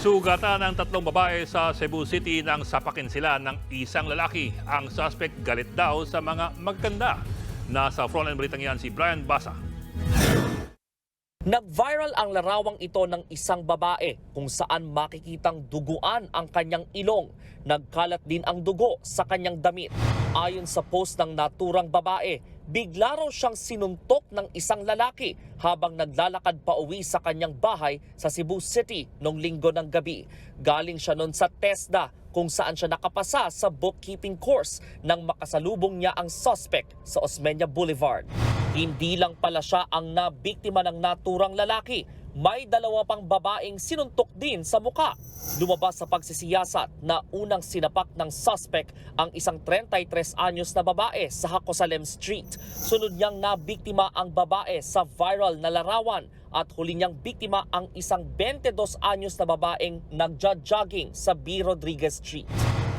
Sugatan ng tatlong babae sa Cebu City nang sapakin sila ng isang lalaki. Ang suspect galit daw sa mga magkanda. Nasa frontline balitang yan si Brian Basa. Nag-viral ang larawang ito ng isang babae kung saan makikitang duguan ang kanyang ilong. Nagkalat din ang dugo sa kanyang damit. Ayon sa post ng naturang babae, bigla raw siyang sinuntok ng isang lalaki habang naglalakad pa uwi sa kanyang bahay sa Cebu City noong linggo ng gabi. Galing siya noon sa TESDA kung saan siya nakapasa sa bookkeeping course nang makasalubong niya ang suspect sa Osmeña Boulevard. Hindi lang pala siya ang nabiktima ng naturang lalaki. May dalawa pang babaeng sinuntok din sa muka. Lumabas sa pagsisiyasat na unang sinapak ng suspect ang isang 33 anyos na babae sa Hacosalem Street. Sunod niyang nabiktima ang babae sa viral na larawan at huli niyang biktima ang isang 22 anyos na babaeng nagja-jogging sa B. Rodriguez Street.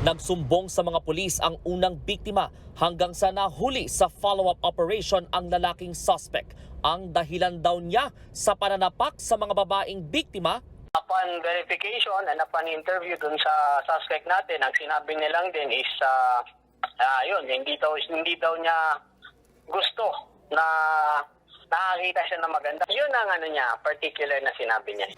Nagsumbong sa mga pulis ang unang biktima hanggang sa nahuli sa follow-up operation ang lalaking suspect. Ang dahilan daw niya sa pananapak sa mga babaeng biktima. Upon verification and upon interview dun sa suspect natin, ang sinabi nilang din is yun, hindi daw niya gusto na nakakita siya na maganda. Yun ang niya, particular na sinabi niya.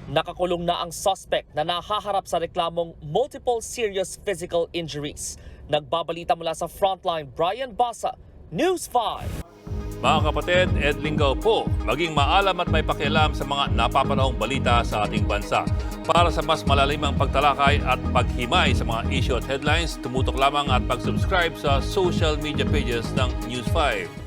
Nakakulong na ang suspect na nahaharap sa reklamong multiple serious physical injuries. Nagbabalita mula sa Frontline, Brian Basa, News 5. Mga kapatid, Ed Lingaw po, maging maalam at may pakialam sa mga napapanahong balita sa ating bansa. Para sa mas malalimang pagtalakay at paghimay sa mga issue at headlines, tumutok lamang at mag-subscribe sa social media pages ng News 5.